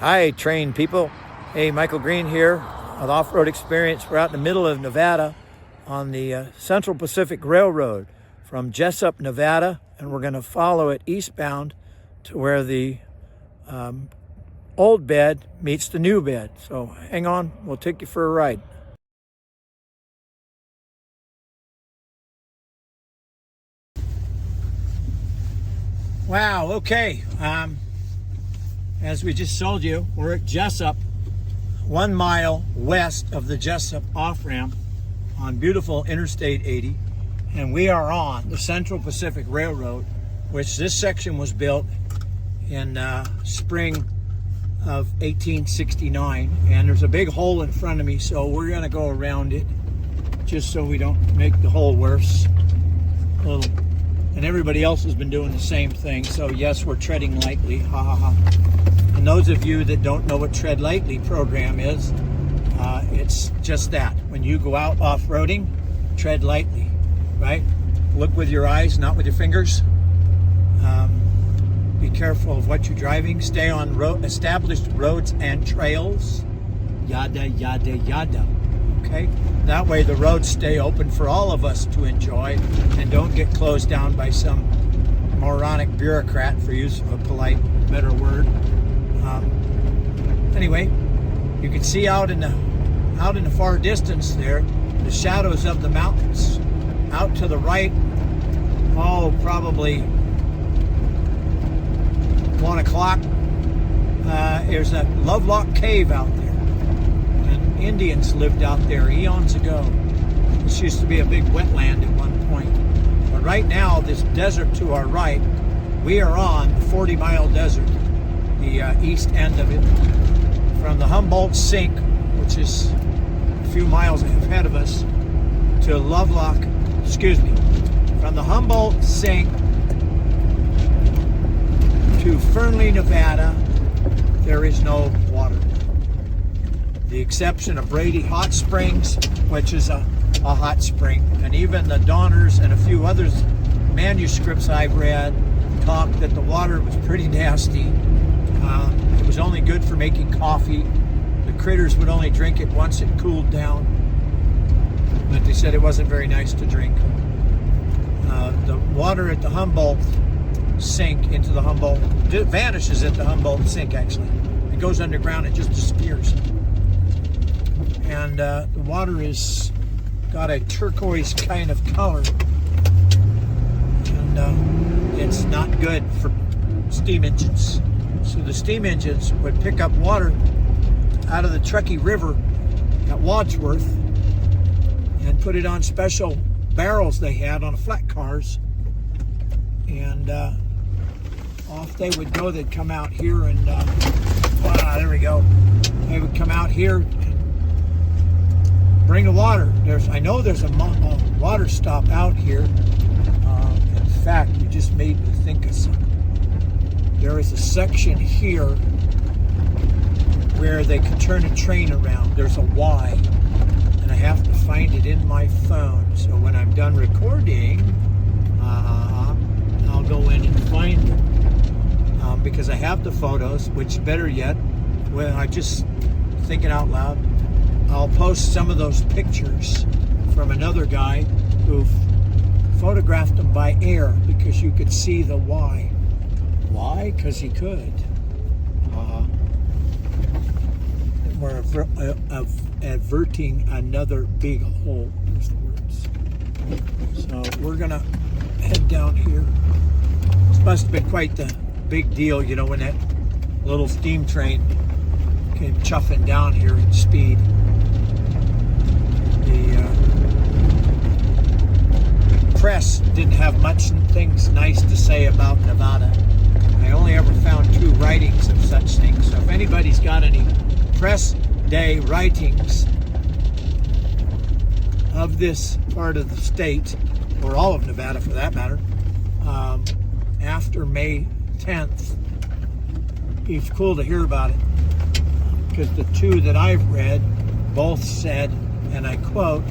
Hi, train people. Hey, Michael Green here with Off-Road Experience. We're out in the middle of Nevada on the Central Pacific Railroad from Jessup, Nevada, and we're going to follow it eastbound to where the old bed meets the new bed. So hang on, we'll take you for a ride. Wow, okay. As we just told you, we're at Jessup, 1 mile west of the Jessup off-ramp on beautiful Interstate 80. And we are on the Central Pacific Railroad, which this section was built in spring of 1869. And there's a big hole in front of me, so we're gonna go around it just so we don't make the hole worse. And everybody else has been doing the same thing. So yes, we're treading lightly, ha ha ha. And those of you that don't know what Tread Lightly program is, it's just that. When you go out off-roading, tread lightly, right? Look with your eyes, not with your fingers. Be careful of what you're driving. Stay on established roads and trails. Yada, yada, yada. Okay? That way the roads stay open for all of us to enjoy and don't get closed down by some moronic bureaucrat, for use of a polite, better word. Anyway, you can see out in the far distance there, the shadows of the mountains. Out to the right, probably 1 o'clock, there's a Lovelock Cave out there. And Indians lived out there eons ago. This used to be a big wetland at one point. But right now, this desert to our right, we are on the 40-mile desert, the east end of it, from the Humboldt Sink, which is a few miles ahead of us, to from the Humboldt Sink to Fernley, Nevada, there is no water. The exception of Brady Hot Springs, which is a hot spring, and even the Donners and a few others manuscripts I've read talk that the water was pretty nasty. It was only good for making coffee. The critters would only drink it once it cooled down. But they said it wasn't very nice to drink. The water at the Humboldt Sink into the Humboldt, it vanishes at the Humboldt Sink actually. It goes underground, it just disappears. And the water is got a turquoise kind of color. And it's not good for steam engines. So the steam engines would pick up water out of the Truckee River at Wadsworth and put it on special barrels they had on flat cars. And off they would go. They'd come out here and, there we go. They would come out here and bring the water. I know there's a water stop out here. In fact, you just made me think of something. There is a section here where they could turn a train around. There's a Y, and I have to find it in my phone. So when I'm done recording, I'll go in and find it. Because I have the photos, which better yet, when I'm just thinking out loud, I'll post some of those pictures from another guy who photographed them by air because you could see the Y. Why? Because he could. We're averting another big hole. Those the words. So we're gonna head down here. This must have been quite the big deal, you know, when that little steam train came chuffing down here at speed. The press didn't have much things nice to say about Nevada. I only ever found 2 writings of such things. So if anybody's got any press day writings of this part of the state, or all of Nevada for that matter, after May 10th, it's cool to hear about it. Because the 2 that I've read both said, and I quote,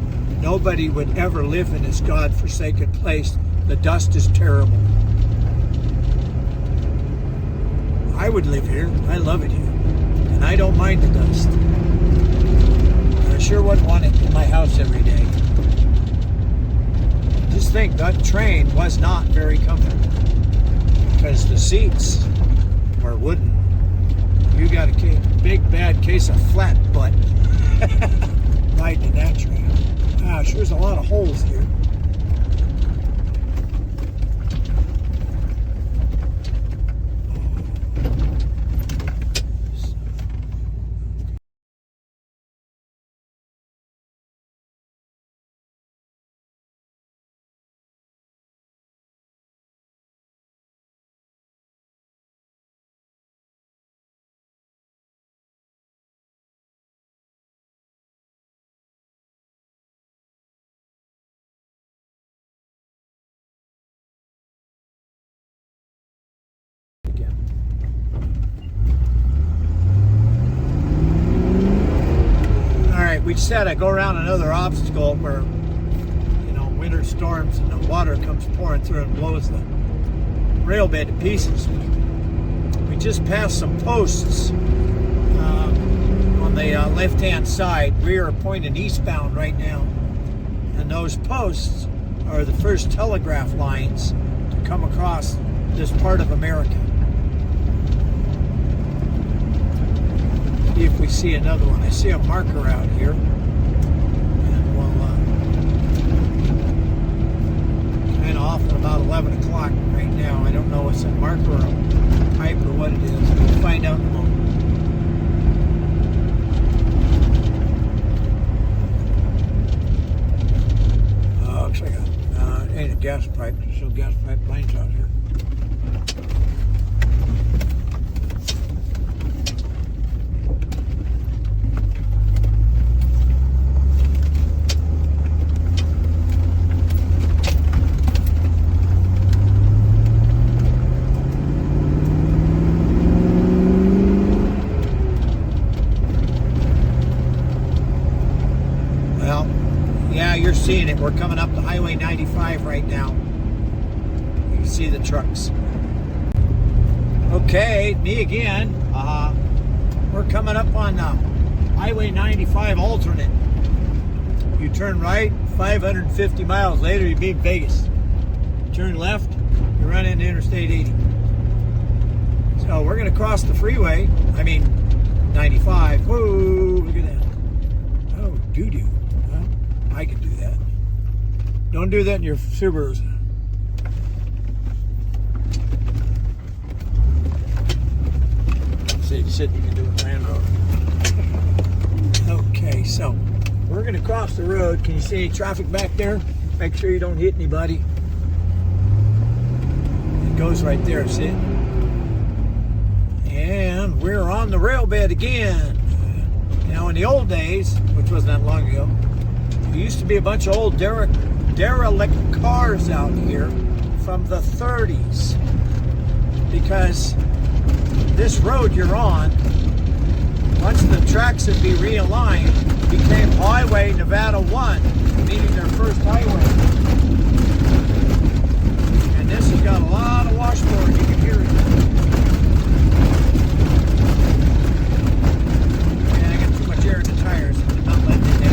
"Nobody would ever live in this God-forsaken place. The dust is terrible." I would live here. I love it here. and I don't mind the dust. I sure wouldn't want it in my house every day. Just think, that train was not very comfortable because the seats were wooden. You got a big bad case of flat butt riding in that train. Gosh, there's a lot of holes here. We just had to go around another obstacle where, winter storms and the water comes pouring through and blows the rail bed to pieces. We just passed some posts on the left-hand side. We are pointing eastbound right now, and those posts are the first telegraph lines to come across this part of America. See if we see another one. I see a marker out here, and we'll kind of off at about 11 o'clock right now. I don't know if it's a marker or a pipe or what it is. We'll find out in a moment. Looks like it ain't a gas pipe. There's no gas pipe lines out here. You're seeing it. We're coming up to Highway 95 right now. You can see the trucks. Okay, me again. We're coming up on Highway 95 alternate. You turn right, 550 miles later, you be in Vegas. Turn left, you run into Interstate 80. So we're going to cross the freeway. 95. Whoa, look at that. Oh, doo-doo. I can do that. Don't do that in your Subarus. See, you said you can do it Land Rover. Okay, so we're going to cross the road. Can you see any traffic back there? Make sure you don't hit anybody. It goes right there, see it? And we're on the rail bed again. In the old days, which wasn't that long ago, there used to be a bunch of old derelict cars out here from the 30s, because this road you're on, once the tracks would be realigned, became Highway Nevada 1, meaning their first highway. And this has got a lot of washboard, you can hear it. And I got too much air in the tires, so I'm not letting it in.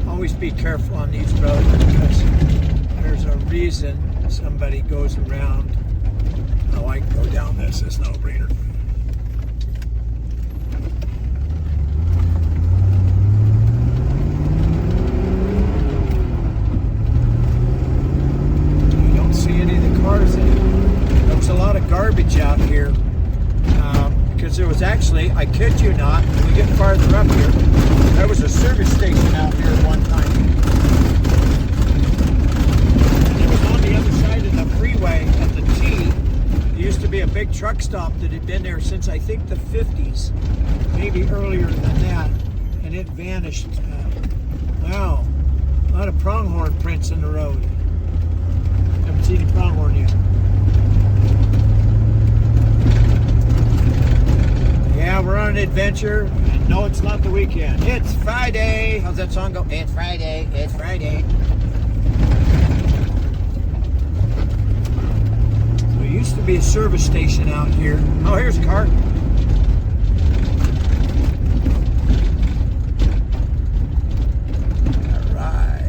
Always be careful on these roads, because there's a reason somebody goes around. Oh, I can go down this. It's no brainer. You don't see any of the cars in it. There's a lot of garbage out here. Because there was actually, I kid you not, when we get farther up here, there was a service station out here at one time. And it was on the other side of the freeway at the T. There used to be a big truck stop that had been there since, I think, the 50s, maybe earlier than that, and it vanished. Wow, a lot of pronghorn prints in the road. Haven't seen any pronghorn yet. Yeah, we're on an adventure. And no, it's not the weekend. It's Friday. How's that song go? It's Friday. It's Friday. be a service station out here. Oh, here's a car. All right.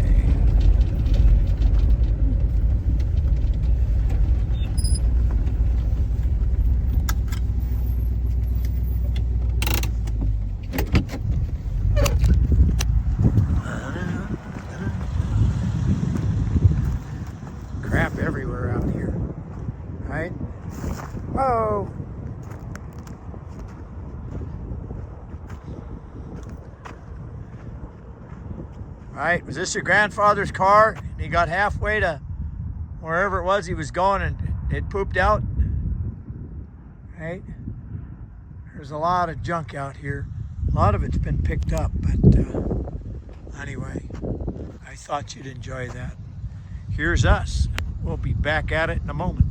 Crap everywhere out here. Right? Whoa! Right, was this your grandfather's car? And he got halfway to wherever it was he was going and it pooped out? Right? There's a lot of junk out here. A lot of it's been picked up, but anyway, I thought you'd enjoy that. Here's us. We'll be back at it in a moment.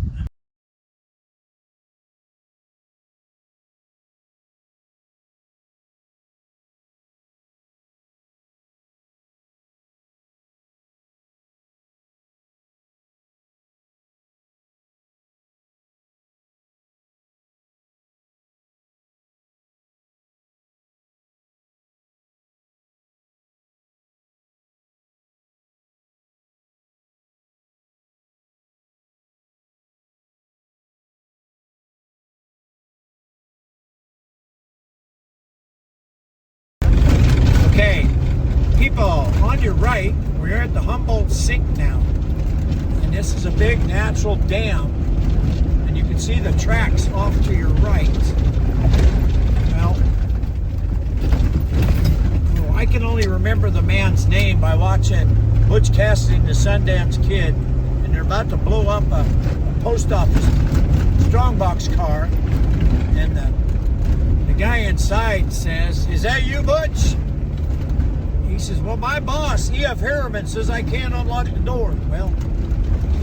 Okay, people, on your right, we're at the Humboldt Sink now. And this is a big natural dam. And you can see the tracks off to your right. Well, I can only remember the man's name by watching Butch Cassidy and the Sundance Kid. And they're about to blow up a post office strongbox car. And the guy inside says, "Is that you, Butch?" He says, "Well, my boss, E.F. Harriman, says I can't unlock the door." Well,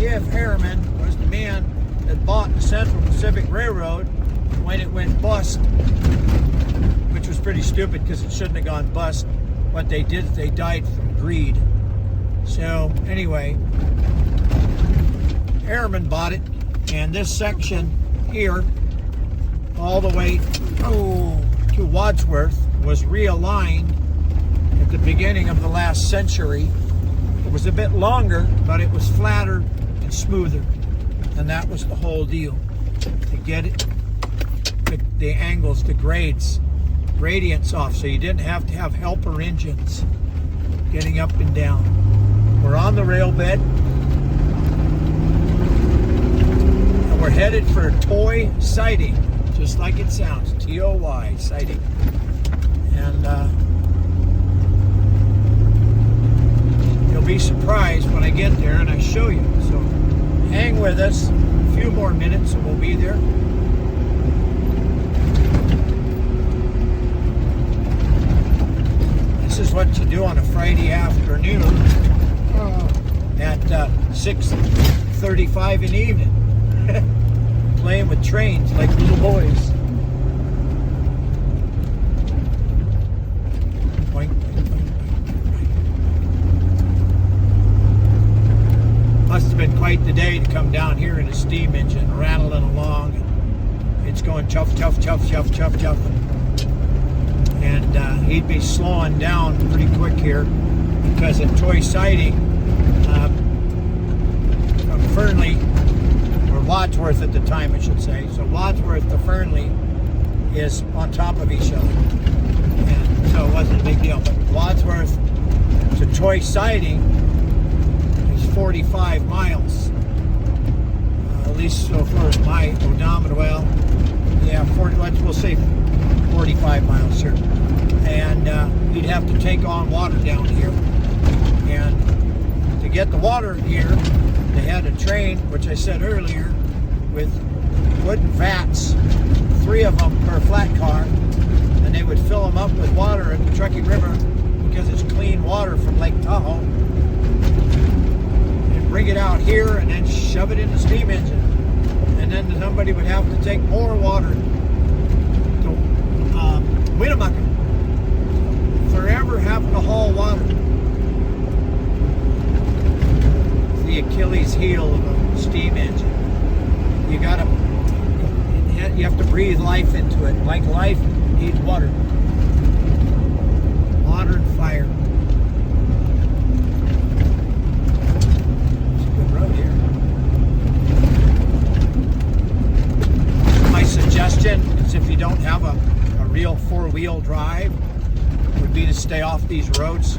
E.F. Harriman was the man that bought the Central Pacific Railroad when it went bust, which was pretty stupid because it shouldn't have gone bust. What they did, they died from greed. So anyway, Harriman bought it, and this section here, all the way to Wadsworth, was realigned at the beginning of the last century. It was a bit longer, but it was flatter and smoother. And that was the whole deal. To get it, the angles, the gradients off, so you didn't have to have helper engines getting up and down. We're on the rail bed. And we're headed for a toy sighting, just like it sounds, T-O-Y, sighting. And you'll be surprised when I get there and I show you. So hang with us a few more minutes and we'll be there. This is what you do on a Friday afternoon at 6:35 in the evening. Playing with trains like little boys. Must have been quite the day to come down here in a steam engine, rattling along. It's going chuff, chuff, chuff, chuff, chuff, chuff. And he'd be slowing down pretty quick here because at toy sighting from Fernley, or Wadsworth at the time I should say, so Wadsworth to Fernley is on top of each other. And so it wasn't a big deal. But Wadsworth to toy sighting 45 miles, at least so far as my odometer. Well, yeah, 40. We'll say 45 miles here, and you'd have to take on water down here. And to get the water here, they had a train, which I said earlier, with wooden vats, 3 of them per flat car, and they would fill them up with water at the Truckee River because it's clean water from Lake Tahoe. Bring it out here and then shove it in the steam engine, and then somebody would have to take more water to Winnemucca. Forever having to haul water. The Achilles heel of a steam engine. You gotta You have to breathe life into it. Like life needs water. Water and fire. It's a good road here. My suggestion is if you don't have a real four-wheel drive, would be to stay off these roads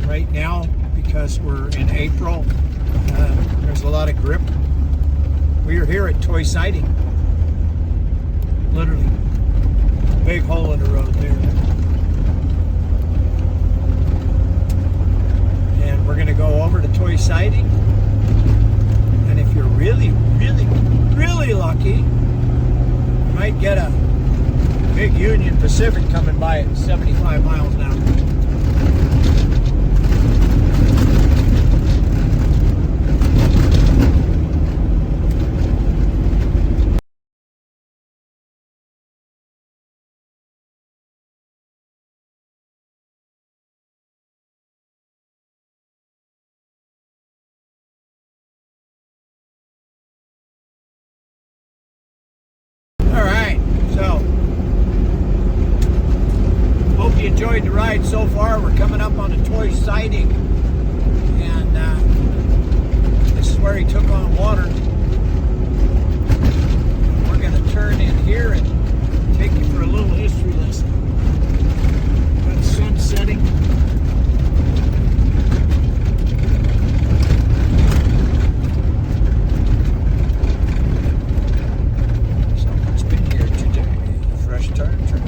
right now, because we're in April. There's a lot of grip. We are here at Toy Siding. Literally. Big hole in the road there. And we're going to go over to Toy Siding. And if you're really, really, really lucky, you might get a big Union Pacific coming by at 75 miles an hour. You enjoyed the ride so far. We're coming up on a Toy Siding, and this is where he took on water. We're going to turn in here and take you for a little history lesson. Got the sun setting. Someone's been here today. Fresh tire tracks.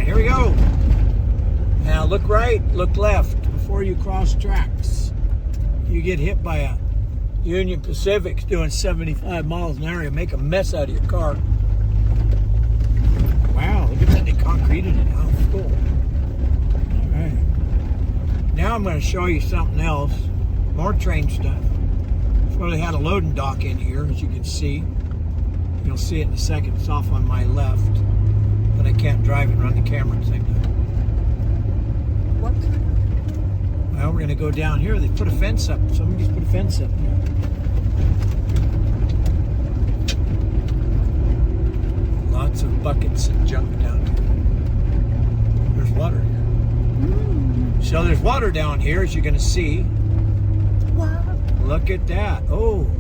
Here we go. Now look right, look left before you cross tracks. You get hit by a Union Pacific doing 75 miles an hour, you make a mess out of your car. Wow, look at that, they concreted it. How cool. All right. Now I'm going to show you something else. More train stuff. So they had a loading dock in here, as you can see. You'll see it in a second. It's off on my left. But I can't drive and run the camera at the same time. What? Well, we're going to go down here. They put a fence up. Somebody just put a fence up there. Lots of buckets and junk down here. There's water here. So there's water down here, as you're going to see. Wow. Look at that. Oh.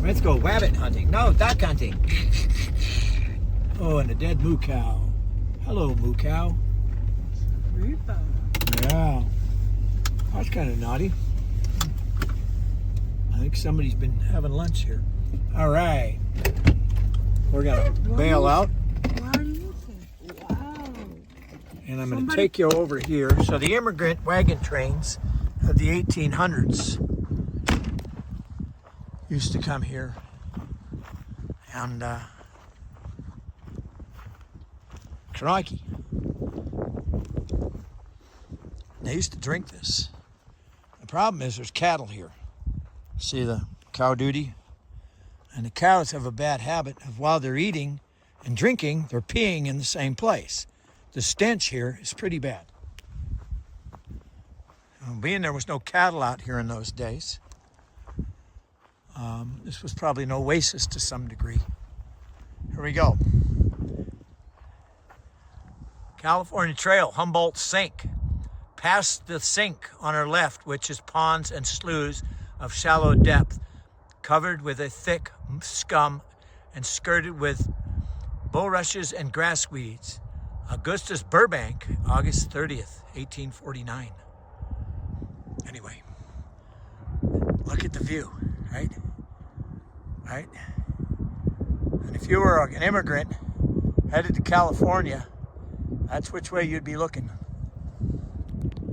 Let's go rabbit hunting. No, duck hunting. Oh, and a dead moo cow. Hello, moo cow. Reba. Yeah. That's kind of naughty. I think somebody's been having lunch here. All right. We're going to bail out. What do you think? Wow. And I'm going to take you over here. So the immigrant wagon trains of the 1800s used to come here. And, crikey. They used to drink this. The problem is there's cattle here. See the cow duty? And the cows have a bad habit of, while they're eating and drinking, they're peeing in the same place. The stench here is pretty bad. Being there was no cattle out here in those days, this was probably an oasis to some degree. Here we go. California Trail, Humboldt Sink. Past the sink on our left, which is ponds and sloughs of shallow depth, covered with a thick scum and skirted with bulrushes and grass weeds. Augustus Burbank, August 30th, 1849. Anyway, look at the view, right? Right? And if you were an immigrant headed to California, that's which way you'd be looking.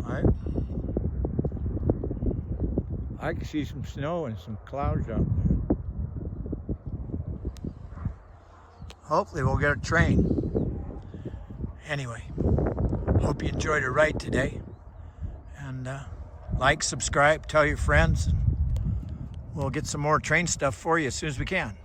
All right? I can see some snow and some clouds out there. Hopefully we'll get a train. Anyway, hope you enjoyed your ride today. And like, subscribe, tell your friends. We'll get some more train stuff for you as soon as we can.